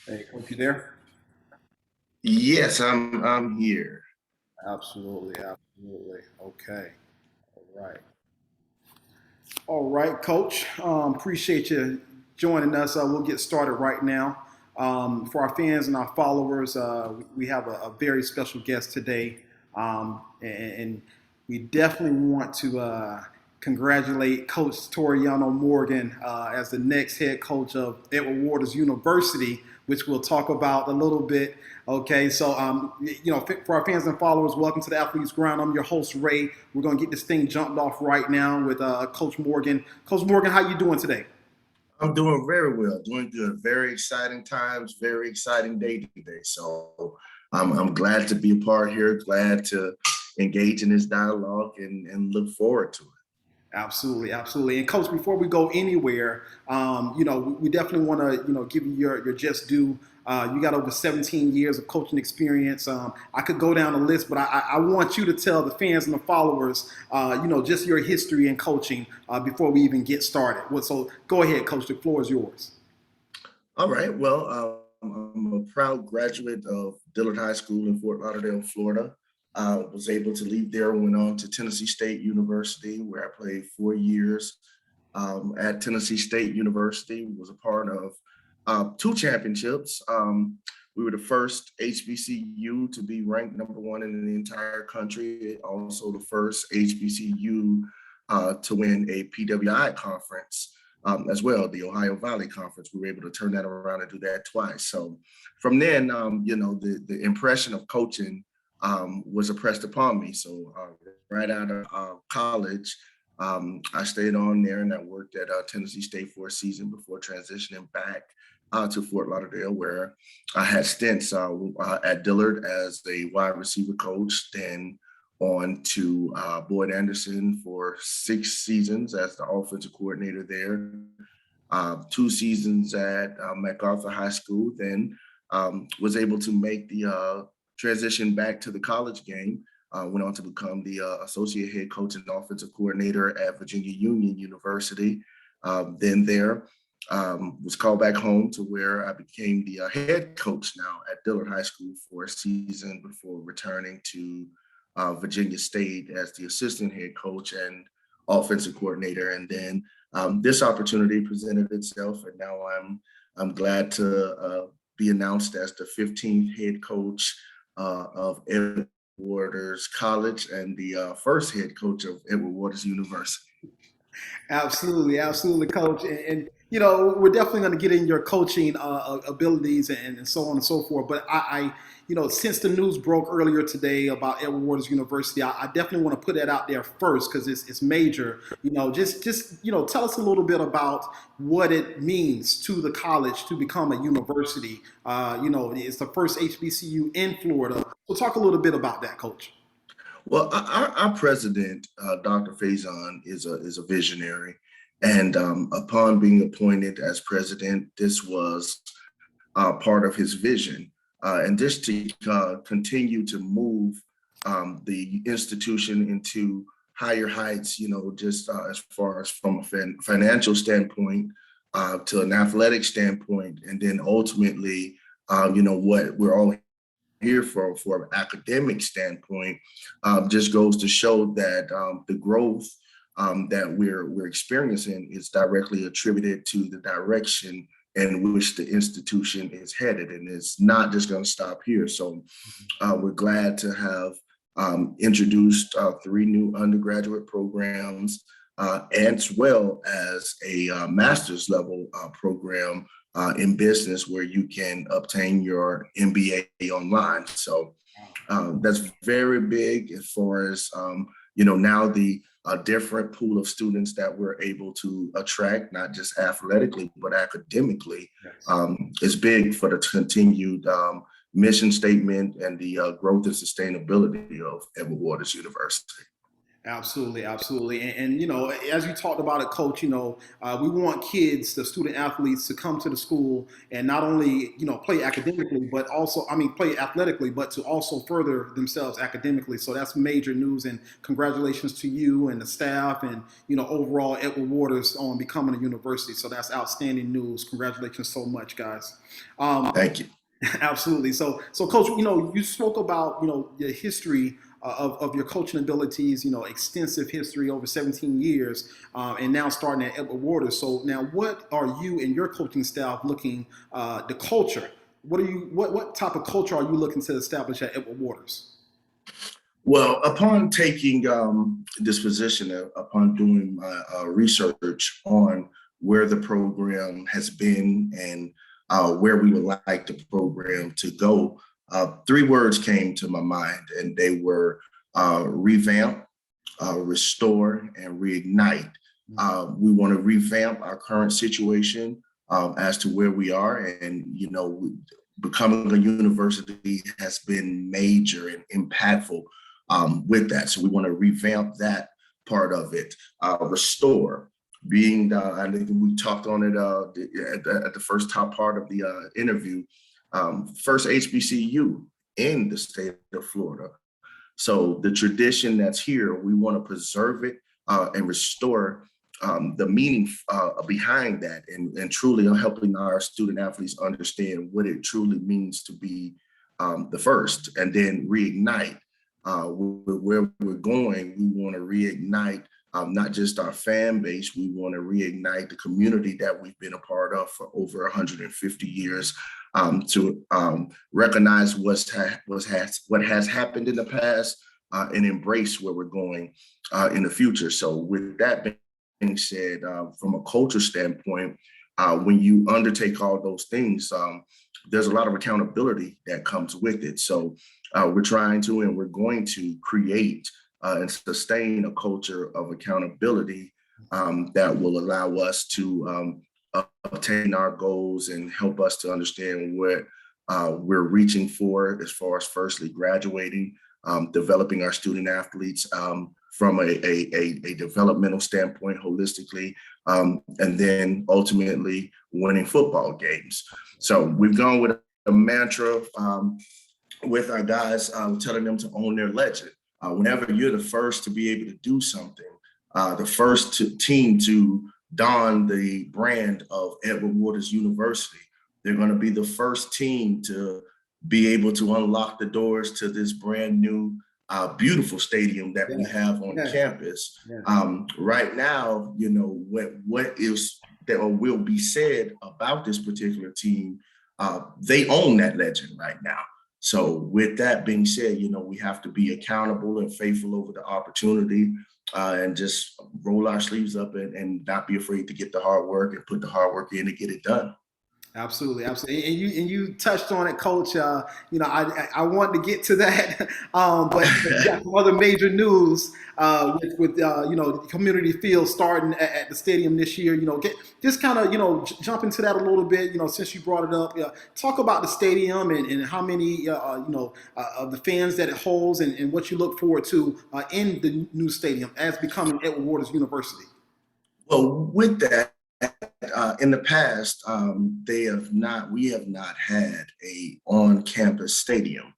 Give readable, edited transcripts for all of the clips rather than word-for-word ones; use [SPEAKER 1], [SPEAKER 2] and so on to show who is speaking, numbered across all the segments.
[SPEAKER 1] Hey, Coach, you there?
[SPEAKER 2] Yes, I'm here.
[SPEAKER 1] Absolutely, absolutely. Okay. All right. All right, Coach. Appreciate you joining us. We'll get started right now. For our fans and our followers, we have a very special guest today, and we definitely want to congratulate Coach Toriano Morgan as the next head coach of Edward Waters University, which we'll talk about a little bit. Okay, so for our fans and followers, welcome to the Athletes Ground. I'm your host Ray. We're gonna get this thing jumped off right now with Coach Morgan. Coach Morgan, how you doing today?
[SPEAKER 2] I'm doing very well, doing good. Very exciting times, very exciting day today. So I'm glad to be a part here, glad to engage in this dialogue and look forward to it.
[SPEAKER 1] Absolutely, absolutely. And coach, before we go anywhere, we definitely want to, give you your just due. You got over 17 years of coaching experience. I could go down the list, but I want you to tell the fans and the followers, just your history in coaching before we even get started. So go ahead, coach. The floor is yours.
[SPEAKER 2] All right. Well, I'm a proud graduate of Dillard High School in Fort Lauderdale, Florida. I was able to leave there, went on to Tennessee State University, where I played 4 years at Tennessee State University. Was a part of two championships. We were the first HBCU to be ranked #1 in the entire country. Also, the first HBCU to win a PWI conference as well, the Ohio Valley Conference. We were able to turn that around and do that twice. So from then, the impression of coaching was impressed upon me. So right out of college, I stayed on there and I worked at Tennessee State for a season before transitioning back to Fort Lauderdale, where I had stints at Dillard as a wide receiver coach, then on to Boyd Anderson for 6 seasons as the offensive coordinator there, 2 seasons at MacArthur High School, then was able to make the transition back to the college game. Went on to become the associate head coach and offensive coordinator at Virginia Union University. Then there was called back home to where I became the head coach now at Dillard High School for a season before returning to Virginia State as the assistant head coach and offensive coordinator. And then this opportunity presented itself, and now I'm glad to be announced as the 15th head coach of Edward Waters College and the first head coach of Edward Waters University.
[SPEAKER 1] Absolutely, absolutely, coach. And we're definitely going to get in your coaching abilities and so on and so forth. But since the news broke earlier today about Edward Waters University, I definitely want to put that out there first because it's major. Just tell us a little bit about what it means to the college to become a university. It's the first HBCU in Florida. So talk a little bit about that, coach.
[SPEAKER 2] Well, our president, Dr. Faison, is a visionary, and upon being appointed as president, this was part of his vision, and just to continue to move the institution into higher heights. Just as far as from a financial standpoint to an athletic standpoint, and then ultimately, what we're all here for an academic standpoint, just goes to show that the growth that we're experiencing is directly attributed to the direction in which the institution is headed, and it's not just going to stop here. So we're glad to have introduced 3 new undergraduate programs, as well as a master's level program in business where you can obtain your MBA online. So that's very big as far as, now the different pool of students that we're able to attract, not just athletically, but academically, is big for the continued mission statement and the growth and sustainability of Edward Waters University.
[SPEAKER 1] Absolutely, absolutely, and as you talked about it, Coach, we want kids, the student athletes, to come to the school and not only play academically, but also, I mean, play athletically, but to also further themselves academically. So that's major news, and congratulations to you and the staff, and overall Edward Waters on becoming a university. So that's outstanding news. Congratulations so much, guys. Um,
[SPEAKER 2] Thank you.
[SPEAKER 1] Absolutely. So, Coach, you spoke about the history of your coaching abilities. Extensive history over 17 years, and now starting at Edward Waters. So now, what are you and your coaching staff looking the culture? What type of culture are you looking to establish at Edward Waters?
[SPEAKER 2] Well, upon taking this position, upon doing my research on where the program has been and where we would like the program to go, three words came to my mind, and they were revamp, restore, and reignite. We want to revamp our current situation as to where we are, and becoming a university has been major and impactful with that. So we want to revamp that part of it. Restore, being I think we talked on it at the first top part of the interview. First HBCU in the state of Florida. So the tradition that's here, we want to preserve it and restore the meaning behind that, and truly helping our student athletes understand what it truly means to be the first, and then reignite. Where we're going, we want to reignite not just our fan base, we want to reignite the community that we've been a part of for over 150 years, to recognize what has happened in the past, and embrace where we're going in the future. So with that being said, from a culture standpoint, when you undertake all those things, there's a lot of accountability that comes with it. So we're trying to, and we're going to create and sustain a culture of accountability that will allow us to obtain our goals and help us to understand what we're reaching for, as far as firstly graduating, developing our student athletes from a developmental standpoint holistically, and then ultimately winning football games. So we've gone with a mantra with our guys, telling them to own their legend. Whenever you're the first to be able to do something, the first team to don the brand of Edward Waters University, they're going to be the first team to be able to unlock the doors to this brand new, beautiful stadium that we have on campus. Right now, what is that or will be said about this particular team, they own that legend right now. So with that being said, we have to be accountable and faithful over the opportunity, and just roll our sleeves up and not be afraid to get the hard work and put the hard work in to get it done.
[SPEAKER 1] Absolutely, absolutely, and you touched on it, Coach. I wanted to get to that, but we got some other major news with the community field starting at the stadium this year. Just kind of jump into that a little bit. Since you brought it up, talk about the stadium and how many of the fans that it holds, and what you look forward to in the new stadium as becoming Edward Waters University.
[SPEAKER 2] Well, with that. In the past, we have not had a on-campus stadium.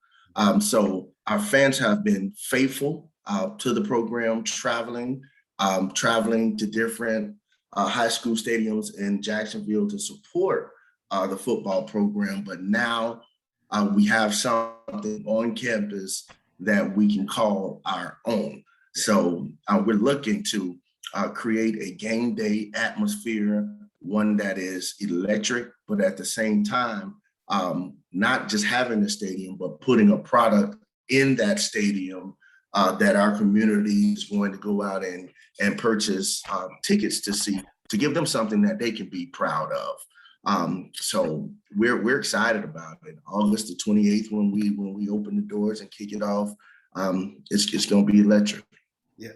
[SPEAKER 2] So our fans have been faithful to the program, traveling to different high school stadiums in Jacksonville to support the football program. But now we have something on campus that we can call our own. So we're looking to create a game day atmosphere, one that is electric, but at the same time, not just having the stadium, but putting a product in that stadium that our community is going to go out and purchase tickets to see, to give them something that they can be proud of. So we're excited about it. August the 28th, when we open the doors and kick it off, it's going to be electric.
[SPEAKER 1] Yeah.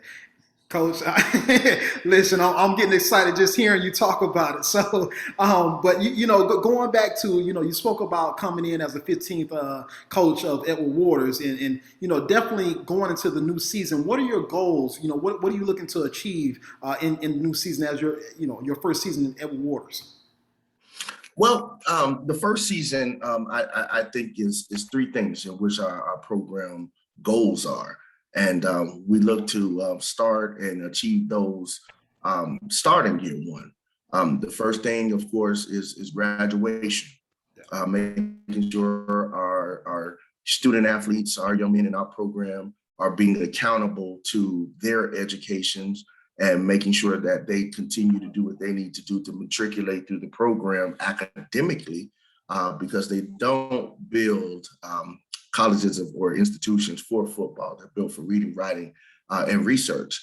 [SPEAKER 1] Coach, listen, I'm getting excited just hearing you talk about it. So, but going back to, you spoke about coming in as the 15th coach of Edward Waters, and definitely going into the new season. What are your goals? What are you looking to achieve in the new season as your first season in Edward Waters?
[SPEAKER 2] Well, the first season, I think is three things in which our program goals are. And we look to start and achieve those starting year one. The first thing, of course, is graduation, making sure our student athletes, our young men in our program are being accountable to their educations and making sure that they continue to do what they need to do to matriculate through the program academically, because they don't build colleges or institutions for football. They're built for reading, writing, and research.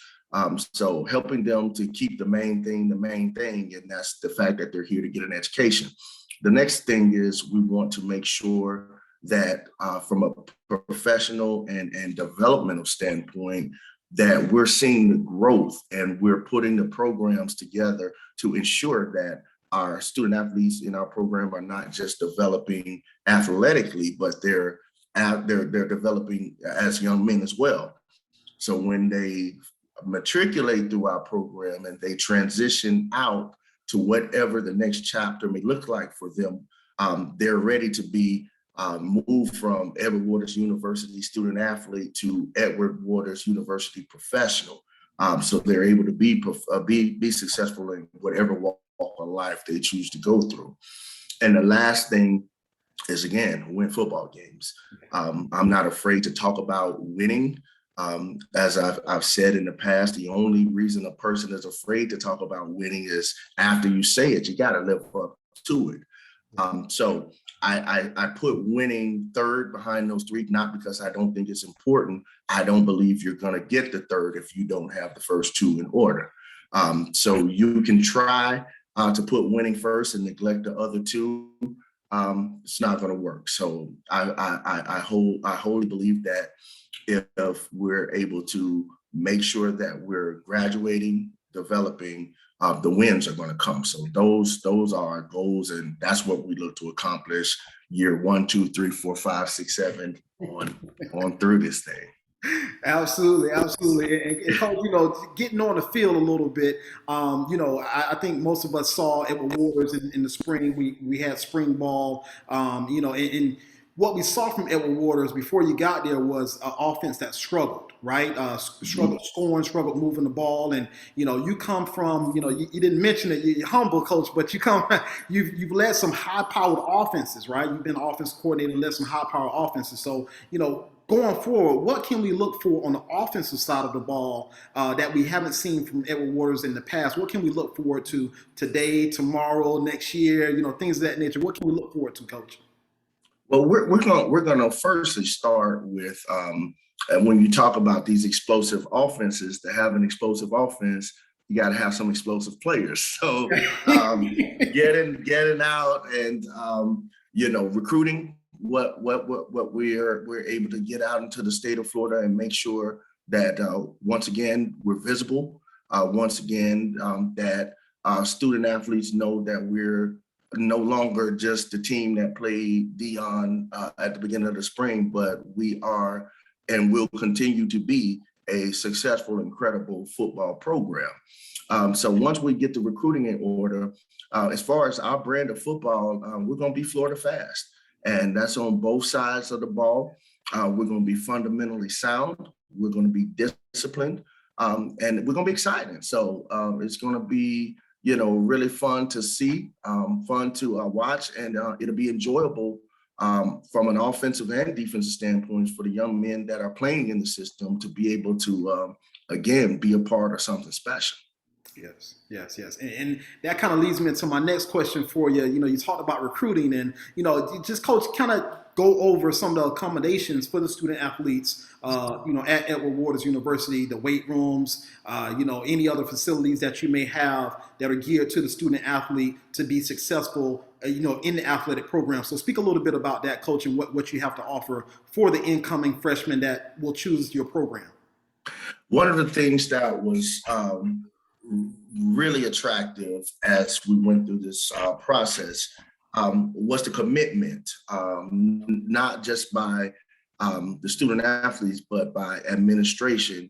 [SPEAKER 2] So helping them to keep the main thing, and that's the fact that they're here to get an education. The next thing is we want to make sure that from a professional and developmental standpoint, that we're seeing the growth and we're putting the programs together to ensure that our student athletes in our program are not just developing athletically, but they're developing as young men as well. So when they matriculate through our program and they transition out to whatever the next chapter may look like for them, they're ready to be moved from Edward Waters University student athlete to Edward Waters University professional. So they're able to be successful in whatever walk of life they choose to go through. And the last thing is, again, win football games. I'm not afraid to talk about winning. As I've said in the past, the only reason a person is afraid to talk about winning is after you say it, you got to live up to it. So I put winning third behind those three, not because I don't think it's important. I don't believe you're going to get the third if you don't have the first two in order. So you can try to put winning first and neglect the other two. It's not going to work. So I wholly believe that if we're able to make sure that we're graduating, developing, the wins are going to come. So those are our goals, and that's what we look to accomplish year 1, 2, 3, 4, 5, 6, 7 on through this thing.
[SPEAKER 1] Absolutely, absolutely. And Coach, getting on the field a little bit, I think most of us saw Edward Waters in the spring. We had spring ball, and what we saw from Edward Waters before you got there was an offense that struggled, right? Struggled scoring, struggled moving the ball, and you come from, you didn't mention it. You're humble, Coach, but you've led some high-powered offenses, right? You've been offense coordinator and led some high-powered offenses. So going forward, what can we look for on the offensive side of the ball that we haven't seen from Edward Waters in the past? What can we look forward to today, tomorrow, next year? Things of that nature. What can we look forward to, Coach?
[SPEAKER 2] Well, we're gonna firstly start with and when you talk about these explosive offenses, to have an explosive offense, you got to have some explosive players. So getting out and recruiting what we're able to get out into the state of Florida and make sure that once again we're visible. Once again that student athletes know that we're no longer just the team that played Dion at the beginning of the spring, but we are and will continue to be a successful, incredible football program. So once we get the recruiting in order, as far as our brand of football, we're going to be Florida fast. And that's on both sides of the ball. We're going to be fundamentally sound. We're going to be disciplined. And we're going to be exciting. So it's going to be really fun to see, fun to watch, and it'll be enjoyable from an offensive and defensive standpoint for the young men that are playing in the system to be able to, again, be a part of something special.
[SPEAKER 1] Yes. And that kind of leads me into my next question for you. You talked about recruiting and, just Coach, kind of go over some of the accommodations for the student athletes, at Edward Waters University, the weight rooms, any other facilities that you may have that are geared to the student athlete to be successful, in the athletic program. So speak a little bit about that, Coach, and what you have to offer for the incoming freshmen that will choose your program.
[SPEAKER 2] One of the things that was really attractive as we went through this process was the commitment, not just by the student athletes, but by administration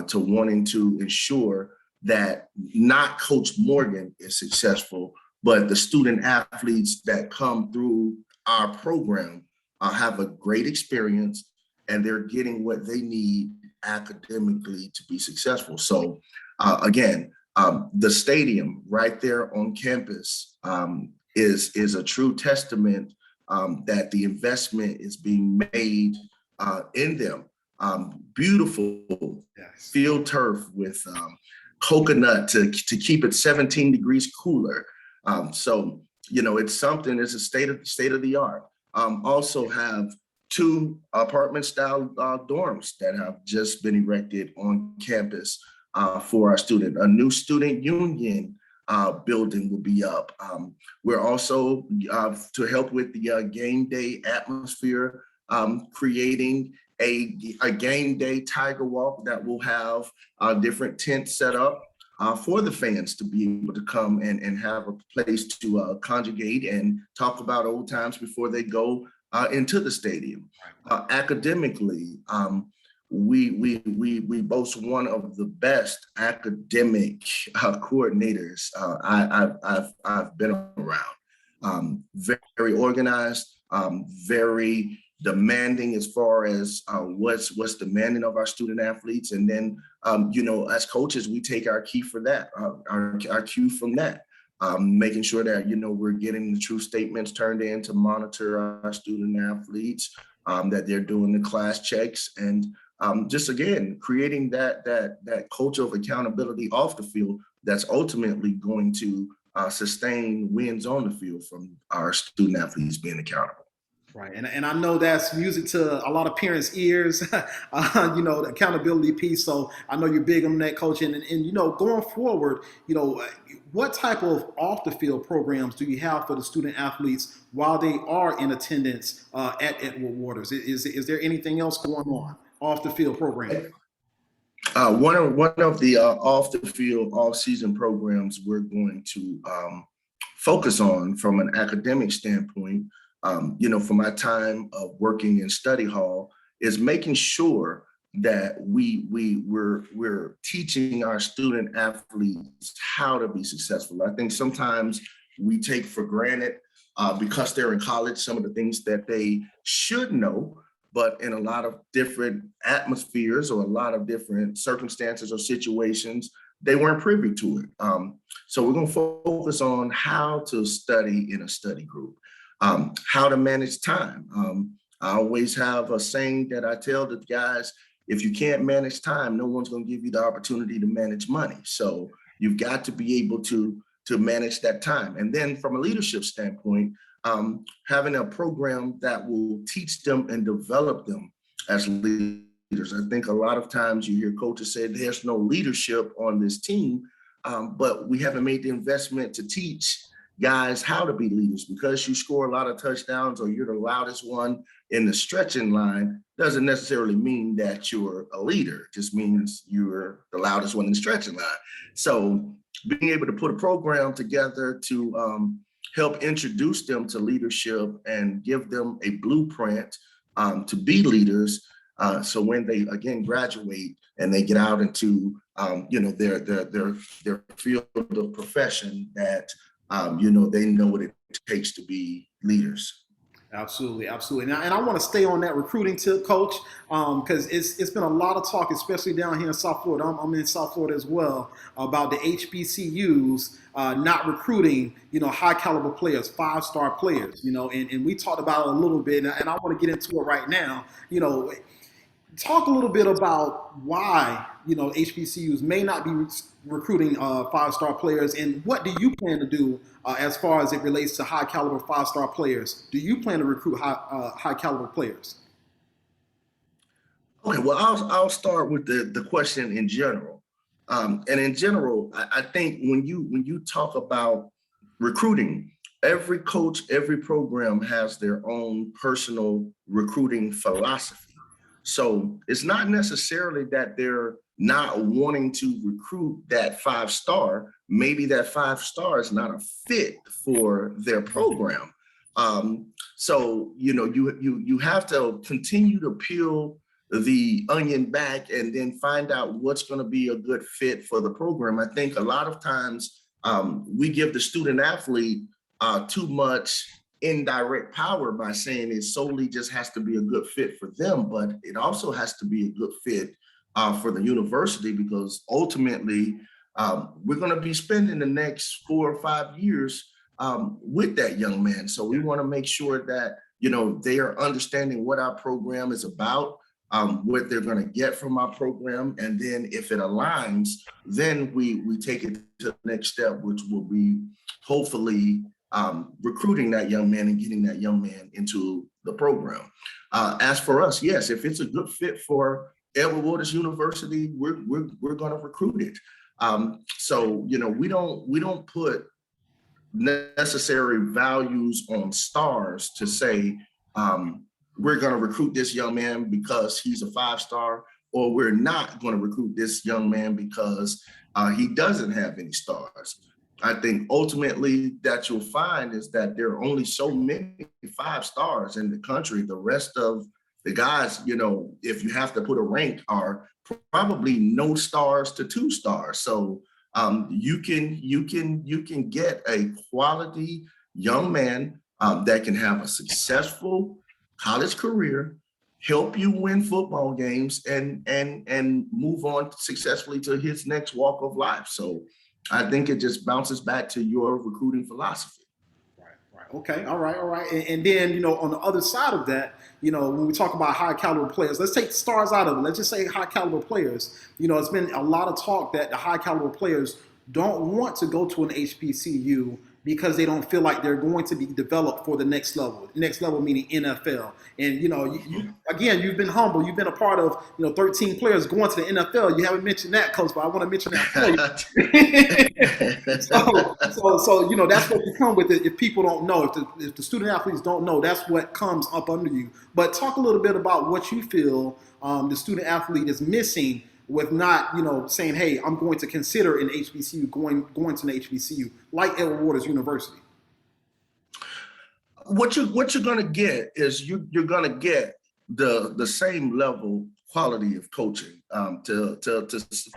[SPEAKER 2] to wanting to ensure that not Coach Morgan is successful, but the student athletes that come through our program have a great experience and they're getting what they need academically to be successful. So again, the stadium right there on campus is a true testament that the investment is being made in them. Beautiful field turf with coconut to keep it 17 degrees cooler. So, you know, it's something, it's a state of the art. Also have 2 apartment style dorms that have just been erected on campus for our student. A new student union building will be up. We're also, to help with the game day atmosphere, creating a game day Tiger Walk that will have different tents set up for the fans to be able to come and have a place to conjugate and talk about old times before they go into the stadium. Academically, we boast one of the best academic coordinators I've been around. Very organized, very demanding as far as what's demanding of our student athletes, and then you know, as coaches, we take our key for that, our cue from that. Making sure that, you know, we're getting the true statements turned in to monitor our student athletes, that they're doing the class checks, and just again creating that culture of accountability off the field that's ultimately going to sustain wins on the field from our student athletes being accountable.
[SPEAKER 1] Right, and I know that's music to a lot of parents' ears, you know, the accountability piece. So I know you're big on that, coach. And you know, going forward, you know, what type of off the field programs do you have for the student athletes while they are in attendance at Edward Waters? Is there anything else going on off the field program?
[SPEAKER 2] One of the off the field off season programs we're going to focus on from an academic standpoint, you know, for my time of working in study hall, is making sure that we're teaching our student athletes how to be successful. I think sometimes we take for granted because they're in college some of the things that they should know, but in a lot of different atmospheres or a lot of different circumstances or situations, they weren't privy to it. So we're going to focus on how to study in a study group. How to manage time. I always have a saying that I tell the guys: if you can't manage time, no one's going to give you the opportunity to manage money. So you've got to be able to manage that time. And then from a leadership standpoint, having a program that will teach them and develop them as leaders. I think a lot of times you hear coaches say there's no leadership on this team, but we haven't made the investment to teach guys how to be leaders. Because you score a lot of touchdowns or you're the loudest one in the stretching line doesn't necessarily mean that you're a leader. It just means you're the loudest one in the stretching line. So being able to put a program together to help introduce them to leadership and give them a blueprint to be leaders. So when they again graduate and they get out into you know, their field of profession, that you know, they know what it takes to be leaders.
[SPEAKER 1] Absolutely, absolutely. And I want to stay on that recruiting tip, coach, because it's been a lot of talk, especially down here in South Florida. I'm in South Florida as well, about the HBCUs not recruiting, you know, high caliber players, 5-star players, you know, and we talked about it a little bit, and I want to get into it right now. You know, talk a little bit about why, you know, HBCUs may not be recruiting 5-star players, and what do you plan to do as far as it relates to high caliber 5-star players? Do you plan to recruit high caliber players?
[SPEAKER 2] Okay, well, I'll start with the question in general. And in general, I think when you talk about recruiting, every coach, every program has their own personal recruiting philosophy. So it's not necessarily that they're not wanting to recruit that 5-star. Maybe that 5-star is not a fit for their program. So you have to continue to peel the onion back and then find out what's going to be a good fit for the program. I think a lot of times we give the student athlete too much indirect power by saying it solely just has to be a good fit for them, but it also has to be a good fit for the university, because ultimately we're going to be spending the next 4 or 5 years with that young man. So we want to make sure that they are understanding what our program is about, what they're going to get from our program, and then if it aligns, then we take it to the next step, which will be hopefully recruiting that young man and getting that young man into the program. As for us, yes, if it's a good fit for Edward Waters University, we're going to recruit it. So we don't put necessary values on stars to say we're going to recruit this young man because he's a 5-star, or we're not going to recruit this young man because he doesn't have any stars. I think ultimately that you'll find is that there are only so many 5-stars in the country. The rest of the guys, if you have to put a rank, are probably no stars to 2 stars. So you can get a quality young man that can have a successful college career, help you win football games, and move on successfully to his next walk of life. So I think it just bounces back to your recruiting philosophy.
[SPEAKER 1] Right. Okay. All right. All right. And then, on the other side of that, when we talk about high caliber players, let's take stars out of it. Let's just say high caliber players. It's been a lot of talk that the high caliber players don't want to go to an HBCU because they don't feel like they're going to be developed for the next level. Next level meaning NFL. And again, you've been humble. You've been a part of 13 players going to the NFL. You haven't mentioned that, Coach, but I want to mention that for you. so that's what you come with it. If people don't know, if the student athletes don't know, that's what comes up under you. But talk a little bit about what you feel the student athlete is missing with not, saying, hey, I'm going to consider an HBCU, going to an HBCU like Edward Waters University.
[SPEAKER 2] What you're going to get is you're going to get the same level quality of coaching.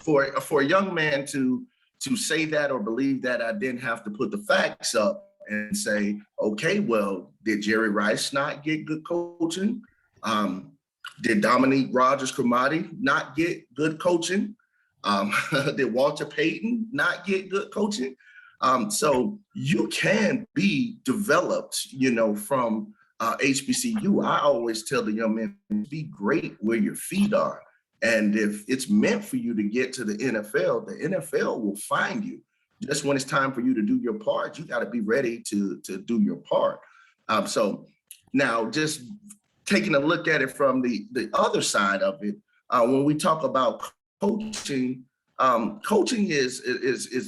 [SPEAKER 2] For a young man to say that or believe that, I then have to put the facts up and say, okay, well, did Jerry Rice not get good coaching? Did Dominique Rodgers-Cromartie not get good coaching? Did Walter Payton not get good coaching? So you can be developed, from HBCU. I always tell the young men, be great where your feet are. And if it's meant for you to get to the NFL will find you. Just when it's time for you to do your part, you got to be ready to do your part. So now just taking a look at it from the other side of it, when we talk about coaching, coaching is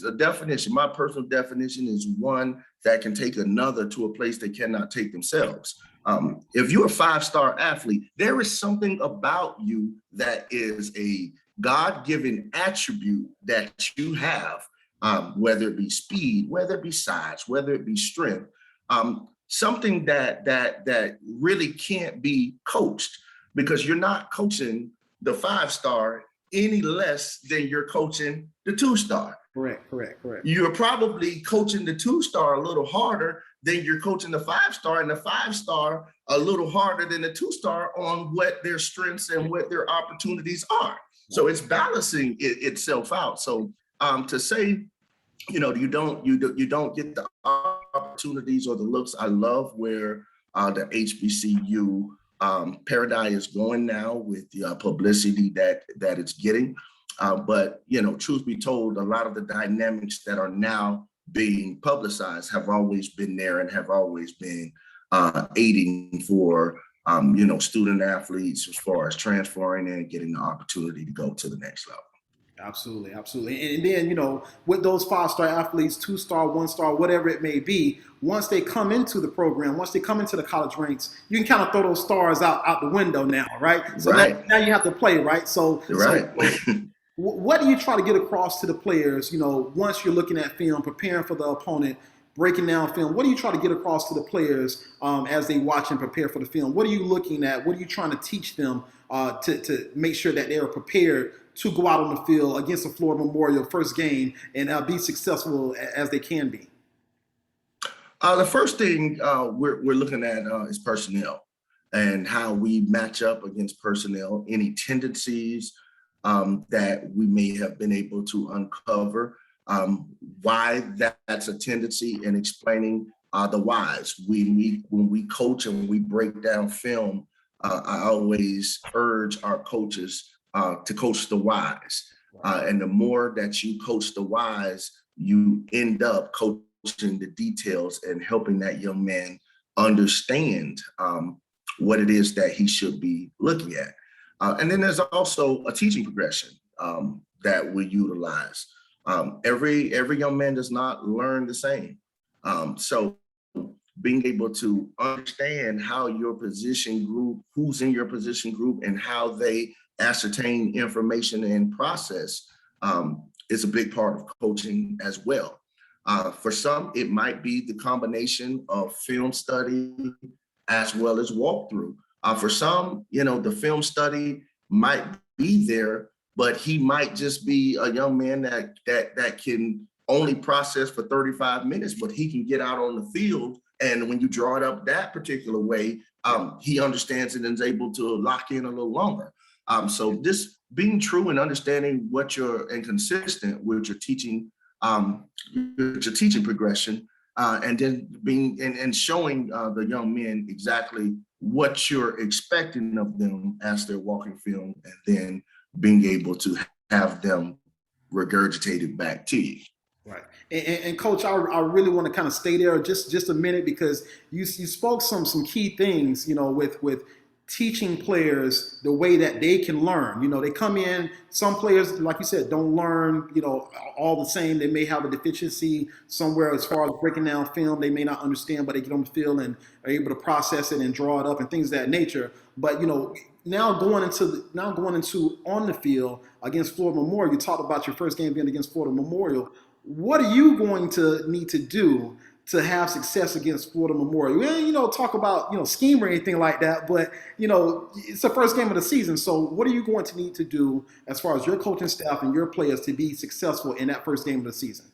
[SPEAKER 2] a definition. My personal definition is one that can take another to a place they cannot take themselves. If you're a 5-star athlete, there is something about you that is a God-given attribute that you have, whether it be speed, whether it be size, whether it be strength. Something that really can't be coached, because you're not coaching the 5-star any less than you're coaching the 2-star.
[SPEAKER 1] Correct.
[SPEAKER 2] You're probably coaching the 2-star a little harder than you're coaching the 5-star, and the 5-star a little harder than the 2-star on what their strengths and what their opportunities are. So it's balancing itself out. So to say, you don't get the opportunities or the looks. I love where the HBCU paradigm is going now with the publicity that it's getting. But truth be told, a lot of the dynamics that are now being publicized have always been there and have always been aiding for student athletes as far as transferring and getting the opportunity to go to the next level.
[SPEAKER 1] Absolutely, absolutely. And then, with those five-star athletes, two-star, one-star, whatever it may be, once they come into the program, once they come into the college ranks, you can kind of throw those stars out the window now, right? So now,
[SPEAKER 2] Right,
[SPEAKER 1] now you have to play, right? So,
[SPEAKER 2] right.
[SPEAKER 1] what do you try to get across to the players, once you're looking at film, preparing for the opponent, breaking down film? What do you try to get across to the players as they watch and prepare for the film? What are you looking at? What are you trying to teach them to make sure that they are prepared to go out on the field against the Florida Memorial first game and be successful as they can be?
[SPEAKER 2] The first thing we're looking at is personnel and how we match up against personnel, any tendencies that we may have been able to uncover, why that's a tendency, and explaining the whys. When we coach and we break down film, I always urge our coaches to coach the whys. And the more that you coach the whys, you end up coaching the details and helping that young man understand what it is that he should be looking at. And then there's also a teaching progression that we utilize. Every young man does not learn the same. So being able to understand how your position group, who's in your position group, and how they ascertain information and process is a big part of coaching as well. For some, it might be the combination of film study as well as walkthrough. For some, the film study might be there, but he might just be a young man that can only process for 35 minutes, but he can get out on the field. And when you draw it up that particular way, he understands it and is able to lock in a little longer. So this being true and understanding and consistent with your teaching progression, and then being and showing the young men exactly what you're expecting of them as they're walking film, and then being able to have them regurgitated back to you.
[SPEAKER 1] Right. And Coach, I really want to kind of stay there just a minute, because you spoke some key things, with teaching players the way that they can learn. They come in, some players, like you said, don't learn, all the same. They may have a deficiency somewhere as far as breaking down film. They may not understand, but they get on the field and are able to process it and draw it up and things of that nature. But, now going into on the field against Florida Memorial, you talked about your first game being against Florida Memorial. What are you going to need to do to have success against Florida Memorial? We ain't, talk about, scheme or anything like that, but, it's the first game of the season. So what are you going to need to do as far as your coaching staff and your players to be successful in that first game of the season?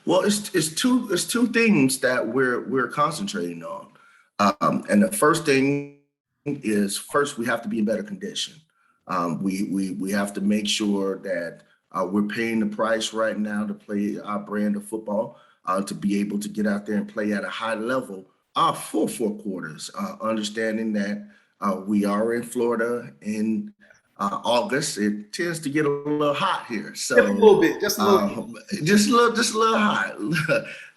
[SPEAKER 2] Well, it's two things that we're concentrating on. And the first thing is, first, we have to be in better condition. We have to make sure that we're paying the price right now to play our brand of football, to be able to get out there and play at a high level for 4 quarters, understanding that we are in Florida in August. It tends to get a little hot here. So
[SPEAKER 1] Just a little bit, just a little bit.
[SPEAKER 2] Just a little hot.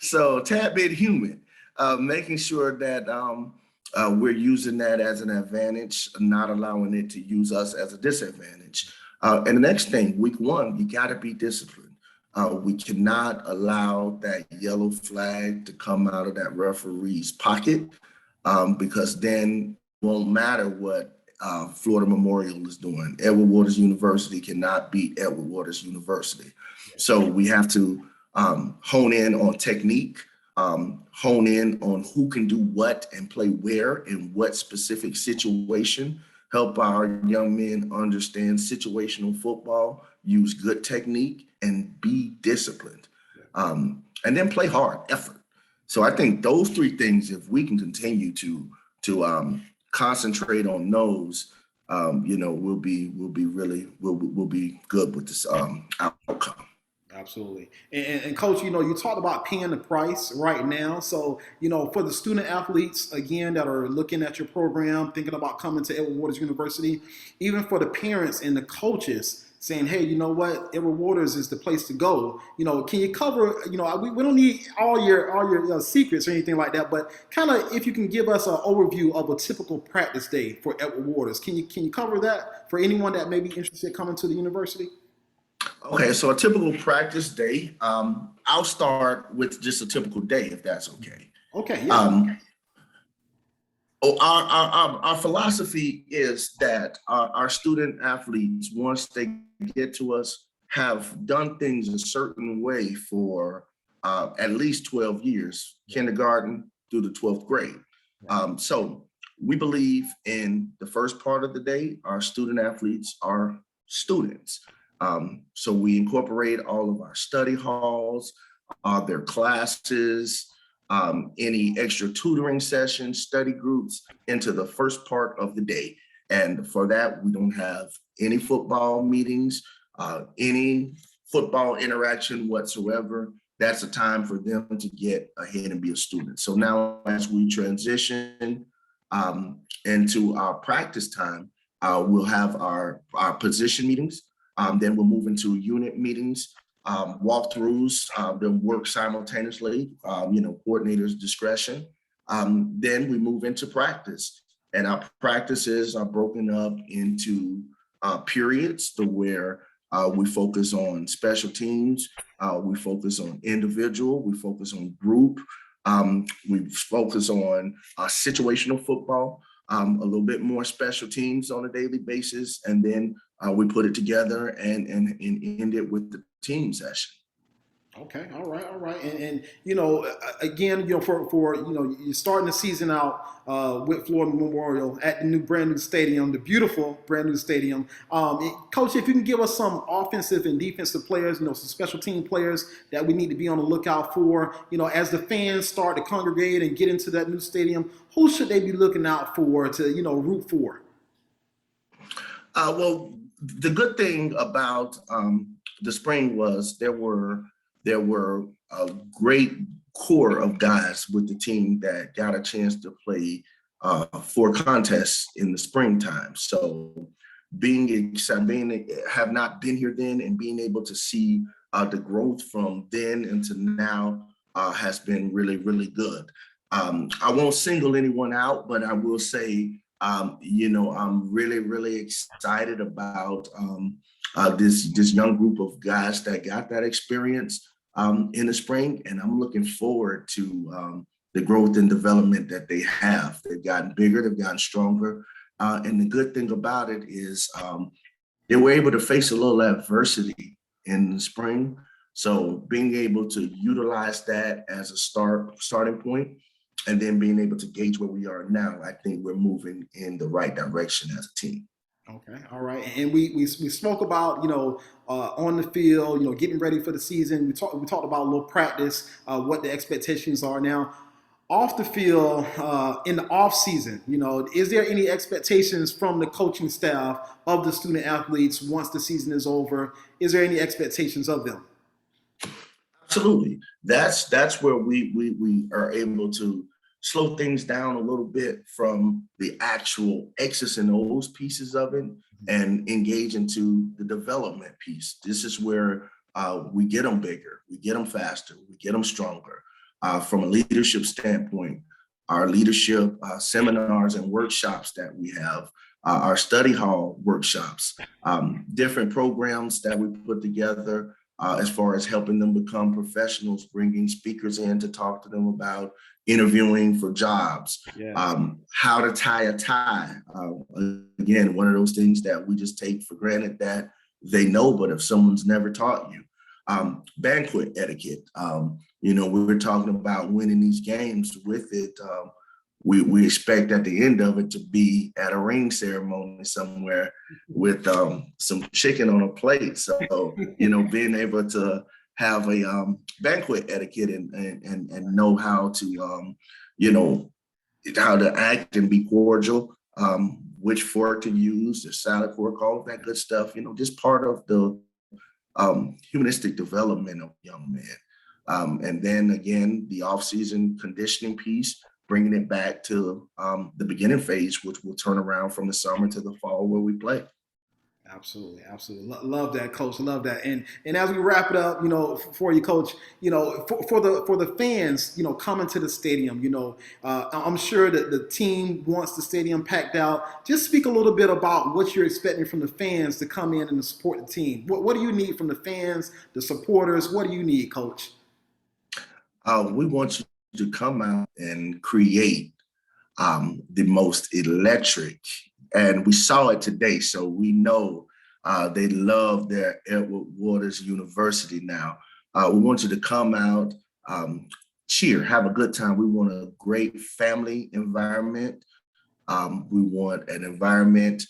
[SPEAKER 2] So a tad bit humid, making sure that we're using that as an advantage, not allowing it to use us as a disadvantage. And the next thing, week 1, you got to be disciplined. We cannot allow that yellow flag to come out of that referee's pocket, because then it won't matter what Florida Memorial is doing. Edward Waters University cannot beat Edward Waters University. So we have to hone in on technique, hone in on who can do what and play where in what specific situation, help our young men understand situational football, use good technique, and be disciplined. And then play hard, effort. So I think those 3 things, if we can continue to concentrate on those, we'll be good with this outcome.
[SPEAKER 1] Absolutely. And Coach, you talked about paying the price right now. So, for the student athletes, again, that are looking at your program, thinking about coming to Edward Waters University, even for the parents and the coaches saying, hey, you know what, Edward Waters is the place to go. Can you cover, we don't need all your secrets or anything like that, but kind of if you can give us an overview of a typical practice day for Edward Waters. Can you cover that for anyone that may be interested coming to the university?
[SPEAKER 2] Okay, so a typical practice day, I'll start with just a typical day, if that's okay.
[SPEAKER 1] Okay, yeah.
[SPEAKER 2] Um, our philosophy is that our student athletes, once they get to us, have done things a certain way for at least 12 years, kindergarten through the 12th grade. So we believe in the first part of the day, our student athletes are students. So we incorporate all of our study halls, their classes, any extra tutoring sessions, study groups into the first part of the day. And for that, we don't have any football meetings, any football interaction whatsoever. That's a time for them to get ahead and be a student. So now as we transition into our practice time, we'll have our position meetings. Then we'll move into unit meetings, walkthroughs, they'll work simultaneously, coordinator's discretion. Then we move into practice, and our practices are broken up into periods to where we focus on special teams, we focus on individual, we focus on group, we focus on situational football, a little bit more special teams on a daily basis, and then we put it together and end it with the team session.
[SPEAKER 1] Okay, all right, and again, for you're starting the season out with Florida Memorial at the new brand new stadium, the beautiful brand new stadium. Coach, if you can give us some offensive and defensive players, some special team players that we need to be on the lookout for, as the fans start to congregate and get into that new stadium, who should they be looking out for to root for?
[SPEAKER 2] Well, the good thing about the spring was there were a great core of guys with the team that got a chance to play for contests in the springtime. So being excited, have not been here then, and being able to see the growth from then into now has been really, really good. I won't single anyone out, but I will say, I'm really, really excited about this young group of guys that got that experience in the spring, and I'm looking forward to the growth and development that they have. They've gotten bigger, they've gotten stronger, and the good thing about it is they were able to face a little adversity in the spring. So being able to utilize that as a starting point, and then being able to gauge where we are now, I think we're moving in the right direction as a team.
[SPEAKER 1] Okay, all right, and we spoke about on the field, getting ready for the season. We talked about a little practice, what the expectations are now. Off the field, in the off season, is there any expectations from the coaching staff of the student athletes once the season is over? Is there any expectations of them?
[SPEAKER 2] Absolutely. That's where we are able to slow things down a little bit from the actual X's and O's pieces of it and engage into the development piece. This is where we get them bigger, we get them faster, we get them stronger. From a leadership standpoint, our leadership seminars and workshops that we have, our study hall workshops, different programs that we put together as far as helping them become professionals, bringing speakers in to talk to them about interviewing for jobs,
[SPEAKER 1] Yes.
[SPEAKER 2] how to tie a tie. Again, one of those things that we just take for granted that they know, but if someone's never taught you. Banquet etiquette. We're talking about winning these games with it. We expect at the end of it to be at a ring ceremony somewhere with some chicken on a plate. So, being able to have a banquet etiquette and know how to, how to act and be cordial, which fork to use, the salad fork, all of that good stuff, just part of the humanistic development of young men. And then again, the off-season conditioning piece, bringing it back to the beginning phase, which will turn around from the summer to the fall where we play.
[SPEAKER 1] Absolutely, absolutely. Love that, Coach. Love that. And as we wrap it up, for you, Coach, for the fans, coming to the stadium, I'm sure that the team wants the stadium packed out. Just speak a little bit about what you're expecting from the fans to come in and to support the team. What do you need from the fans, the supporters? What do you need, Coach?
[SPEAKER 2] We want you to come out and create the most electric. And we saw it today, so we know they love their Edward Waters University now. We want you to come out, cheer, have a good time. We want a great family environment. We want an environment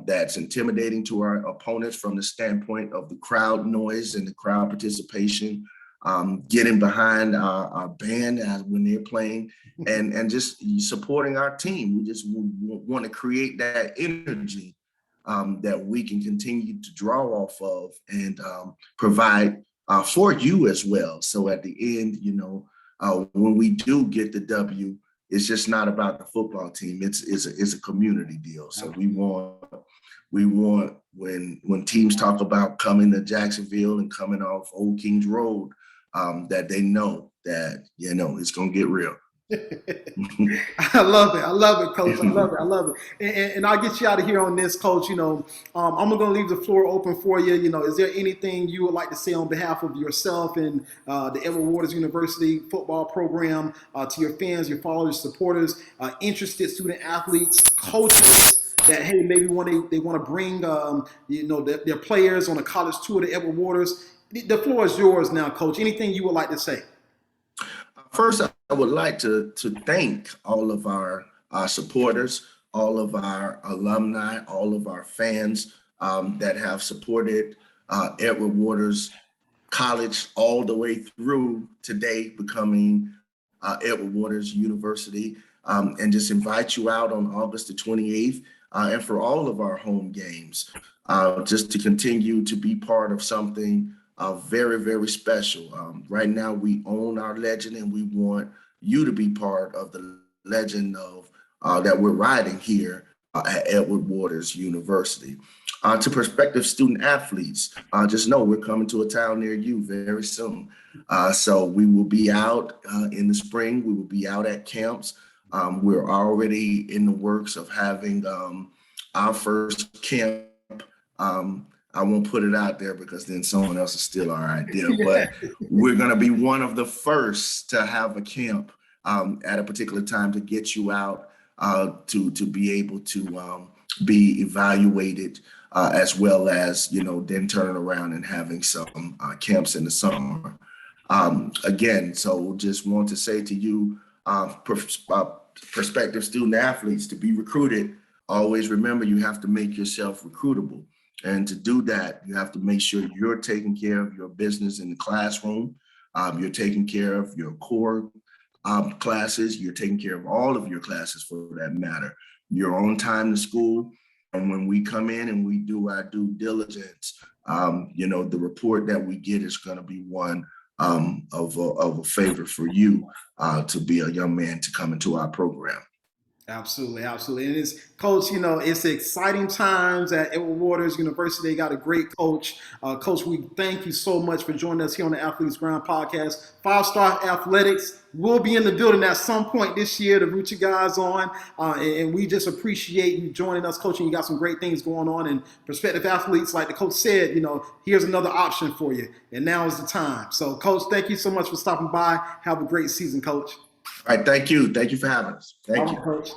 [SPEAKER 2] that's intimidating to our opponents from the standpoint of the crowd noise and the crowd participation. Getting behind our band when they're playing, and just supporting our team. We just want to create that energy that we can continue to draw off of and provide for you as well. So at the end, when we do get the W, it's just not about the football team. It's a community deal. So we want when teams talk about coming to Jacksonville and coming off Old Kings Road, that they know that, it's going to get real.
[SPEAKER 1] I love it. I love it, Coach. I love it. I love it. And I'll get you out of here on this, Coach. I'm going to leave the floor open for you. Is there anything you would like to say on behalf of yourself and the Edward Waters University football program to your fans, your followers, supporters, interested student athletes, coaches that, hey, maybe when they want to bring their players on a college tour to Edward Waters? The floor is yours now, Coach. Anything you would like to say?
[SPEAKER 2] First, I would like to thank all of our supporters, all of our alumni, all of our fans that have supported Edward Waters College all the way through today, becoming Edward Waters University, and just invite you out on August the 28th and for all of our home games, just to continue to be part of something very, very special. Right now, we own our legend, and we want you to be part of the legend of that we're riding here at Edward Waters University. To prospective student athletes, just know we're coming to a town near you very soon. So we will be out in the spring. We will be out at camps. We're already in the works of having our first camp. I won't put it out there because then someone else will steal our idea, but we're going to be one of the first to have a camp at a particular time to get you out to be able to be evaluated as well as, then turning around and having some camps in the summer. Again, so just want to say to you, prospective student athletes, to be recruited, always remember you have to make yourself recruitable. And to do that, you have to make sure you're taking care of your business in the classroom. You're taking care of your core classes. You're taking care of all of your classes for that matter. You're on time to school. And when we come in and we do our due diligence, the report that we get is going to be one of a favor for you to be a young man to come into our program.
[SPEAKER 1] Absolutely, absolutely. And it's, Coach, it's exciting times at Edward Waters University. They got a great coach. Coach, we thank you so much for joining us here on the Athletes Ground podcast. 5-Star Athletics will be in the building at some point this year to root you guys on. And we just appreciate you joining us, Coach. And you got some great things going on. And prospective athletes, like the coach said, here's another option for you. And now is the time. So, Coach, thank you so much for stopping by. Have a great season, Coach.
[SPEAKER 2] All right. Thank you. Thank you for having us. Thank you.
[SPEAKER 1] Coach.